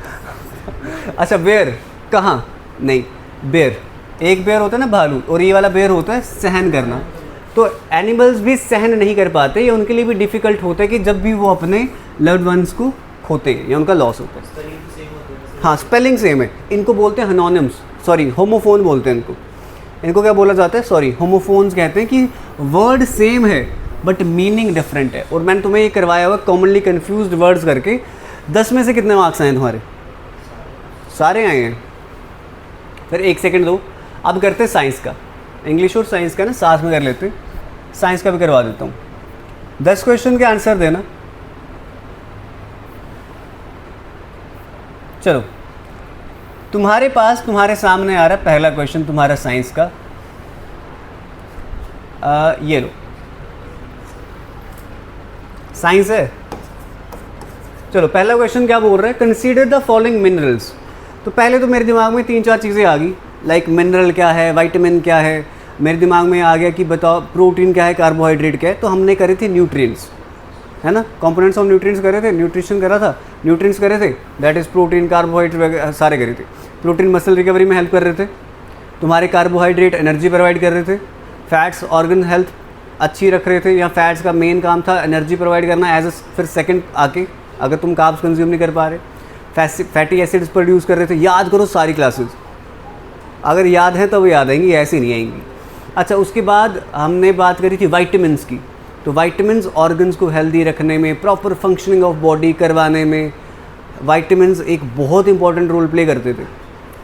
अच्छा बेयर कहाँ? नहीं, बेयर एक बेयर होता है ना भालू, और ये वाला बेयर होता है सहन करना। तो एनिमल्स भी सहन नहीं कर पाते, या उनके लिए भी डिफ़िकल्ट होता है कि जब भी वो अपने लव्ड वंस को खोते हैं या उनका लॉस होता है। हाँ, स्पेलिंग सेम है। इनको बोलते हैं हनोनिम्स, होमोफोन बोलते हैं इनको क्या बोला जाता है? होमोफोन्स कहते हैं कि वर्ड सेम है बट मीनिंग डिफरेंट है। और मैंने तुम्हें ये करवाया हुआ कॉमनली कन्फ्यूज्ड वर्ड्स करके। 10 में से कितने मार्क्स आए हैं तुम्हारे? सारे आए हैं। फिर 1 सेकंड दो, अब करते हैं साइंस का, इंग्लिश और साइंस का ना साथ में कर लेते हैं। साइंस का भी करवा देता हूँ। 10 क्वेश्चन के आंसर देना। चलो, तुम्हारे पास तुम्हारे सामने आ रहा है पहला क्वेश्चन तुम्हारा साइंस का। ये लो, साइंस है। चलो, पहला क्वेश्चन क्या बोल रहा है, कंसीडर द फॉलोइंग मिनरल्स। तो पहले तो मेरे दिमाग में 3-4 चीज़ें आ गई, लाइक मिनरल क्या है, विटामिन क्या है, मेरे दिमाग में आ गया कि बताओ प्रोटीन क्या है, कार्बोहाइड्रेट क्या है। तो हमने करे थे न्यूट्रिएंट्स, है ना, कंपोनेंट्स ऑफ न्यूट्रिएंट्स करे थे, न्यूट्रिशन करा था, न्यूट्रिएंट्स करे थे, दैट इज़ प्रोटीन, कार्बोहाइड्रेट सारे करे थे। प्रोटीन मसल रिकवरी में हेल्प कर रहे थे, तुम्हारे कार्बोहाइड्रेट एनर्जी प्रोवाइड कर रहे थे, फैट्स ऑर्गन हेल्थ अच्छी रख रहे थे, या फैट्स का मेन काम था एनर्जी प्रोवाइड करना, एज फिर सेकंड आके अगर तुम कार्ब्स कंज्यूम नहीं कर पा रहे, फैटी एसिड्स प्रोड्यूस कर रहे थे। याद करो सारी क्लासेस, अगर याद है तो याद आएंगी, ऐसे नहीं आएंगी। अच्छा, उसके बाद हमने बात करी थी विटामिन्स की। तो विटामिन्स ऑर्गन्स को हेल्दी रखने में, प्रॉपर फंक्शनिंग ऑफ बॉडी करवाने में विटामिन्स एक बहुत इंपॉर्टेंट रोल प्ले करते थे,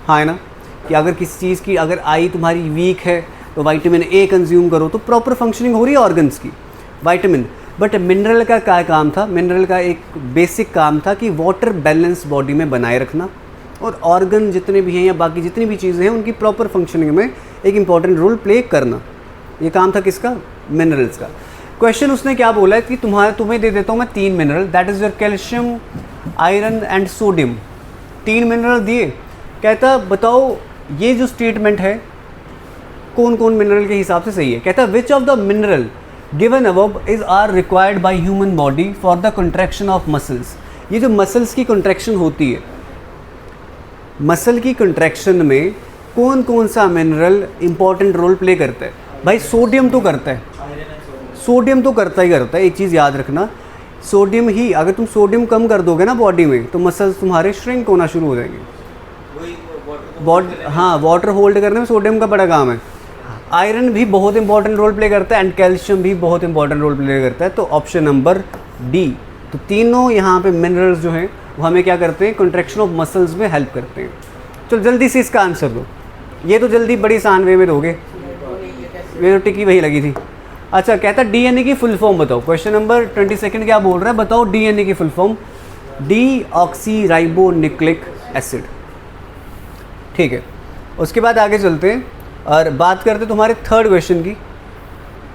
हाँ है ना, कि अगर किसी चीज़ की अगर आई तुम्हारी वीक है तो विटामिन ए कंज्यूम करो तो प्रॉपर फंक्शनिंग हो रही है ऑर्गन्स की, विटामिन। बट मिनरल का क्या काम था, मिनरल का एक बेसिक काम था कि वाटर बैलेंस बॉडी में बनाए रखना, और ऑर्गन जितने भी हैं या बाकी जितनी भी चीज़ें हैं उनकी प्रॉपर फंक्शनिंग में एक इंपॉर्टेंट रोल प्ले करना। ये काम था किसका, मिनरल्स का। क्वेश्चन उसने क्या बोला है कि तुम्हें दे देता हूँ मैं 3 mineral, that is your calcium, iron and sodium. 3 mineral दिए, कहता बताओ ये जो स्टेटमेंट है कौन कौन मिनरल के हिसाब से सही है। कहता which of the mineral given above is are required by human body for the contraction of muscles. ये जो मसल्स की कंट्रैक्शन होती है, मसल की कंट्रैक्शन में कौन कौन सा मिनरल इंपॉर्टेंट रोल प्ले करता है। भाई सोडियम तो करता है, सोडियम तो करता ही करता है। एक चीज़ याद रखना, सोडियम ही, अगर तुम सोडियम कम कर दोगे ना बॉडी में तो मसल्स तुम्हारे श्रिंक होना शुरू हो जाएंगे। हाँ, वाटर होल्ड करने में सोडियम का बड़ा काम है। आयरन भी बहुत इंपॉर्टेंट रोल प्ले करता है एंड कैल्शियम भी बहुत इंपॉर्टेंट रोल प्ले करता है। तो ऑप्शन नंबर डी। तो तीनों यहाँ पे मिनरल्स जो हैं वो हमें क्या करते हैं, कंट्रैक्शन ऑफ मसल्स में हेल्प करते हैं। चलो जल्दी से इसका आंसर दो, ये तो जल्दी बड़ी आसान वे में दोगे, ये तो टिकी वही लगी थी। अच्छा, कहता डीएनए की फुल फॉर्म बताओ। क्वेश्चन नंबर 22 क्या बोल रहा है, बताओ डीएनए की full form. D oxy ribo nucleic acid. ठीक है, उसके बाद आगे चलते हैं और बात करते तुम्हारे थर्ड क्वेश्चन की।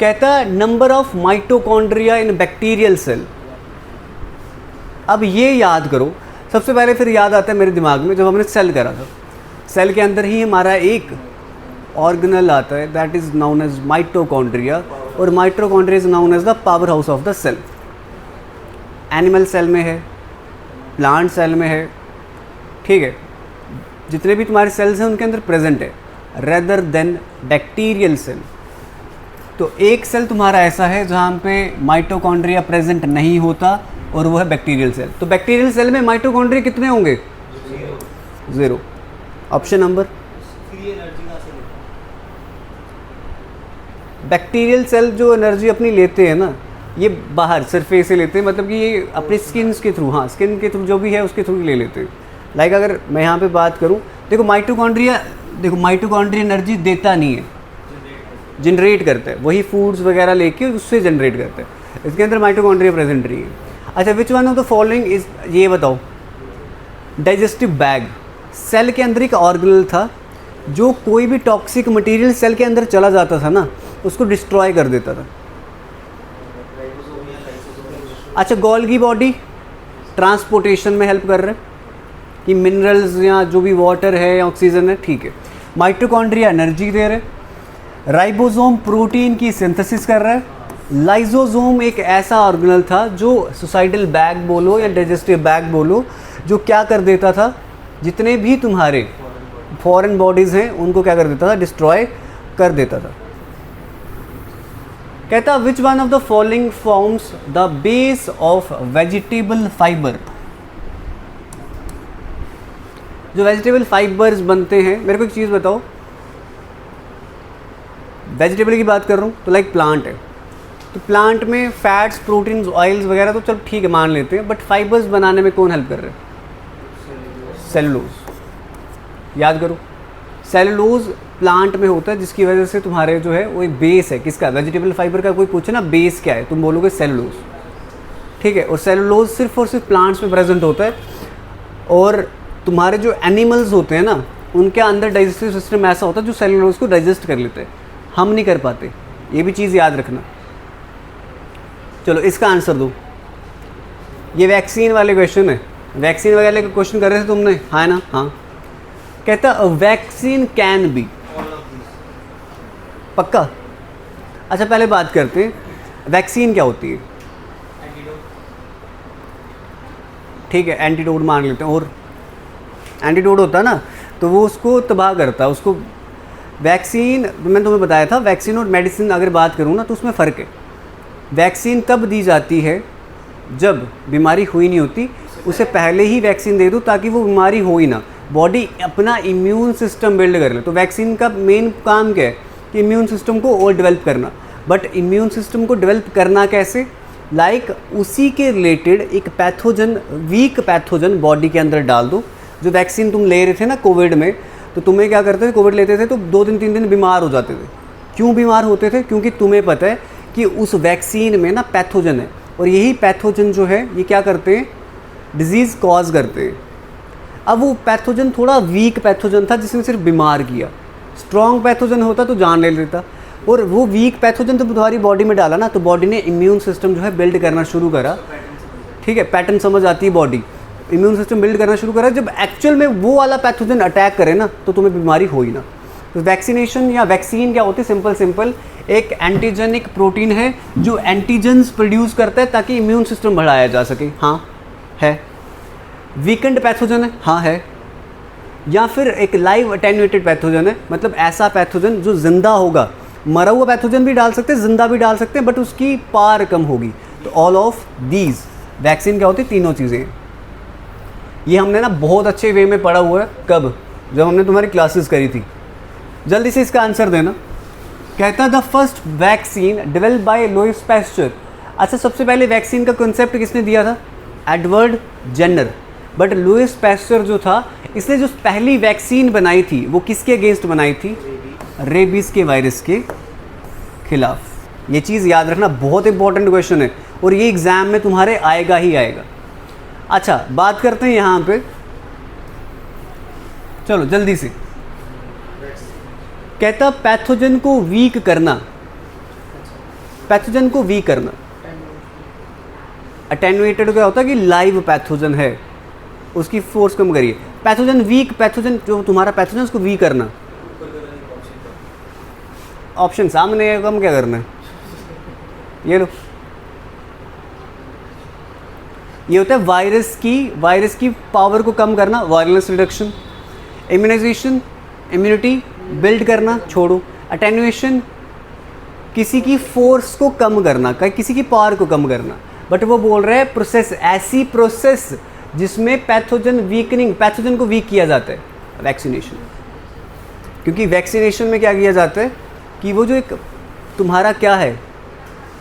कहता number of mitochondria in bacterial cell. अब ये याद करो, सबसे पहले फिर याद आता है मेरे दिमाग में जब हमने सेल करा था, सेल के अंदर ही हमारा एक ऑर्गेनल आता है that is known as mitochondria, और mitochondria is known as the power house of the cell. Animal cell में है, प्लांट सेल में है, ठीक है, जितने भी तुम्हारे सेल्स हैं उनके अंदर प्रेजेंट है, रेदर देन बैक्टीरियल सेल। तो एक सेल तुम्हारा ऐसा है जहाँ पे माइटोकॉन्ड्रिया प्रेजेंट नहीं होता और वो है बैक्टीरियल सेल। तो बैक्टीरियल सेल में माइटोकॉन्ड्रिया कितने होंगे, 0। ऑप्शन नंबर, बैक्टीरियल सेल जो एनर्जी अपनी लेते हैं ना, ये बाहर सरफेस से लेते हैं, मतलब कि ये अपनी स्किन के थ्रू, हाँ स्किन के थ्रू जो भी है उसके थ्रू ले लेते हैं। लाइक अगर मैं यहाँ पे बात करूँ, देखो माइटोकॉन्ड्रिया एनर्जी देता नहीं है, जनरेट करता है, वही फूड्स वगैरह लेके उससे जनरेट करता है। इसके अंदर माइटोकॉन्ड्रिया प्रेजेंट नहीं है। अच्छा, which one of the following is, ये बताओ, डाइजेस्टिव बैग। सेल के अंदर एक ऑर्गेनल था जो कोई भी टॉक्सिक मटेरियल सेल के अंदर चला जाता था ना, उसको डिस्ट्रॉय कर देता था। अच्छा, गोल्गी बॉडी ट्रांसपोर्टेशन में हेल्प कर रहे हैं कि मिनरल्स या जो भी वाटर है या ऑक्सीजन है, ठीक है। माइटोकॉन्ड्रिया एनर्जी दे रहे, राइबोसोम प्रोटीन की सिंथेसिस कर रहा है, लाइसोसोम एक ऐसा ऑर्गेनल था जो सुसाइडल बैग बोलो या डाइजेस्टिव बैग बोलो, जो क्या कर देता था, जितने भी तुम्हारे फॉरेन बॉडीज़ हैं उनको क्या कर देता था, डिस्ट्रॉय कर देता था। कहता which one of the following forms the base of vegetable fibre. जो वेजिटेबल फाइबर्स बनते हैं, मेरे को एक चीज़ बताओ, वेजिटेबल की बात कर रहा हूँ तो लाइक प्लांट है, तो प्लांट में फैट्स, प्रोटीन्स, ऑयल्स वगैरह तो चलो ठीक है मान लेते हैं, बट फाइबर्स बनाने में कौन हेल्प कर रहे हैं, सेलुलोज। याद करो, सेलुलोज प्लांट में होता है, जिसकी वजह से तुम्हारे जो है वो एक बेस है किसका, वेजिटेबल फाइबर का। कोई पूछे ना बेस क्या है, तुम बोलोगे सेलुलोज, ठीक है। और सेलुलोज सिर्फ और सिर्फ प्लांट्स में प्रेजेंट होता है। और तुम्हारे जो एनिमल्स होते हैं ना, उनके अंदर डाइजेस्टिव सिस्टम ऐसा होता है जो सेलुलोज को डाइजेस्ट कर लेते हैं, हम नहीं कर पाते, ये भी चीज़ याद रखना। चलो इसका आंसर दो। ये वैक्सीन वाले क्वेश्चन है, वैक्सीन वाले क्वेश्चन कर रहे थे तुमने, हाँ ना, हाँ। कहता वैक्सीन कैन बी, पक्का। अच्छा पहले बात करते हैं वैक्सीन क्या होती है, ठीक है, एंटीडोट मान लेते हैं। और एंटीडोट होता है ना, तो वो उसको तबाह करता है उसको। वैक्सीन मैंने तुम्हें बताया था, वैक्सीन और मेडिसिन अगर बात करूँ ना तो उसमें फ़र्क है। वैक्सीन तब दी जाती है जब बीमारी हुई नहीं होती, उसे पहले ही वैक्सीन दे दो ताकि वो बीमारी हो ही ना, बॉडी अपना इम्यून सिस्टम बिल्ड कर ले। तो वैक्सीन का मेन काम क्या है कि इम्यून सिस्टम को और डेवलप करना। बट इम्यून सिस्टम को डेवलप करना कैसे, उसी के रिलेटेड एक पैथोजन, वीक पैथोजन बॉडी के अंदर डाल दो। जो वैक्सीन तुम ले रहे थे ना कोविड में, तो तुम्हें क्या करते थे, कोविड लेते थे तो 2 दिन 3 दिन बीमार हो जाते थे। क्यों बीमार होते थे, क्योंकि तुम्हें पता है कि उस वैक्सीन में ना पैथोजन है, और यही पैथोजन जो है ये क्या करते हैं, डिजीज़ कॉज करते हैं। अब वो पैथोजन थोड़ा वीक पैथोजन था जिसने सिर्फ बीमार किया, स्ट्रॉन्ग पैथोजन होता तो जान ले लेता। और वो वीक पैथोजन तो तुम्हारी बॉडी में डाला ना, तो बॉडी ने इम्यून सिस्टम जो है बिल्ड करना शुरू करा, ठीक है, पैटर्न समझ आती है बॉडी, इम्यून सिस्टम बिल्ड करना शुरू करा। जब एक्चुअल में वो वाला पैथोजन अटैक करे ना, तो तुम्हें बीमारी हो ही ना। तो वैक्सीनेशन या वैक्सीन क्या होती है, सिंपल एक एंटीजेनिक प्रोटीन है जो एंटीजेंस प्रोड्यूस करता है ताकि इम्यून सिस्टम बढ़ाया जा सके, हाँ है। वीकेंड पैथोजन है, हाँ है। या फिर एक लाइव अटेन्यूएटेड पैथोजन है, मतलब ऐसा पैथोजन जो जिंदा होगा, मरा हुआ पैथोजन भी डाल सकते हैं, जिंदा भी डाल सकते हैं, बट उसकी पावर कम होगी। तो ऑल ऑफ दीज वैक्सीन क्या होती है, तीनों चीज़ें। ये हमने ना बहुत अच्छे वे में पढ़ा हुआ है, कब, जब हमने तुम्हारी क्लासेस करी थी। जल्दी से इसका आंसर देना। कहता the first vaccine developed by Louis Pasteur. अच्छा सबसे पहले वैक्सीन का कॉन्सेप्ट किसने दिया था, Edward Jenner. But Louis Pasteur जो था, इसने जो पहली वैक्सीन बनाई थी वो किसके अगेंस्ट बनाई थी, रेबीज़ के वायरस के खिलाफ। ये चीज़ याद रखना, बहुत इंपॉर्टेंट क्वेश्चन है और ये एग्ज़ाम में तुम्हारे आएगा ही आएगा। अच्छा बात करते हैं यहाँ पे, चलो जल्दी से। कहता पैथोजन को वीक करना, पैथोजन को वीक करना। अटेन्यूएटेड क्या होता है कि लाइव पैथोजन है, उसकी फोर्स कम करिए। पैथोजन वीक, पैथोजन जो तुम्हारा पैथोजन उसको वीक करना। ऑप्शन सामने है, कम क्या करना है, ये लो। ये होता है वायरस की पावर को कम करना, virulence reduction. Immunisation, immunity build करना, छोड़ो। अटेन्यूएशन, किसी की फोर्स को कम करना, किसी की पावर को कम करना। बट वो बोल रहे हैं प्रोसेस, ऐसी प्रोसेस जिसमें पैथोजन वीकनिंग, पैथोजन को वीक किया जाता है, वैक्सीनेशन। क्योंकि वैक्सीनेशन में क्या किया जाता है कि वो जो एक तुम्हारा क्या है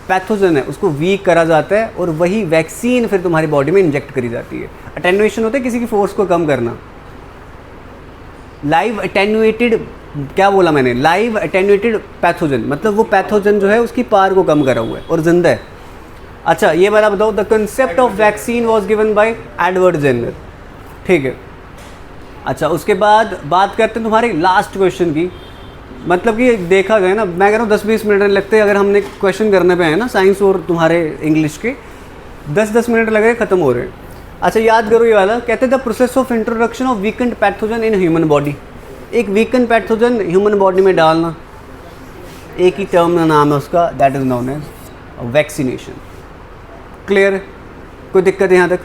पैथोजन है उसको वीक करा जाता है और वही वैक्सीन फिर तुम्हारी बॉडी में इंजेक्ट करी जाती है। अटेन्यूएशन होता है किसी की फोर्स को कम करना। लाइव अटेन्यूएटेड, क्या बोला मैंने, लाइव अटेन्यूएटेड पैथोजन, मतलब वो पैथोजन जो है उसकी पावर को कम करा हुआ है और जिंदा है। अच्छा ये वाला बताओ, the concept of vaccine was given by Edward Jenner, ठीक है। अच्छा उसके बाद बात करते हैं तुम्हारे लास्ट क्वेश्चन की। मतलब कि देखा जाए ना, मैं कह रहा हूँ 10-20 मिनट लगते हैं अगर हमने क्वेश्चन करने पे है ना, साइंस और तुम्हारे इंग्लिश के 10-10 मिनट लग रहे ख़त्म हो रहे हैं। अच्छा याद करो ये वाला, कहते हैं the process of introduction of weakened pathogen in human body. एक वीकेंड पैथोजन ह्यूमन बॉडी में डालना, एक ही टर्म का नाम है उसका, that is known as vaccination. Clear, कोई दिक्कत है यहाँ तक?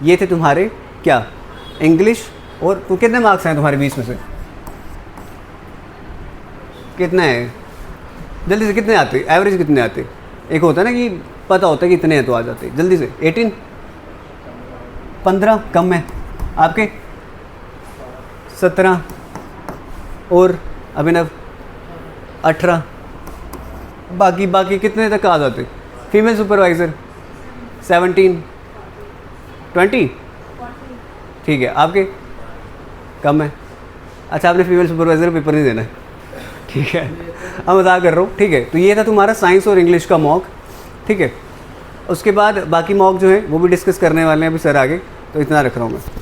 ये थे तुम्हारे क्या, इंग्लिश। और तो कितने मार्क्स हैं तुम्हारे 20 में से? कितने हैं जल्दी से, कितने आते, एवरेज कितने आते? एक होता है ना कि पता होता है कि इतने हैं तो आ जाते, जल्दी से। 18, 15 कम है आपके, 17 और अभिनव 18, बाकी कितने तक आ जाते? फीमेल सुपरवाइज़र 17, 20, ठीक है। आपके कम है अच्छा आपने फीमेल सुपरवाइज़र पेपर नहीं देना है, ठीक है, अब मजाक कर रहा हूँ, ठीक है। तो ये था तुम्हारा साइंस और इंग्लिश का मॉक, ठीक है। उसके बाद बाकी मॉक जो है वो भी डिस्कस करने वाले हैं अभी सर आगे, तो इतना रख रहा हूँ मैं।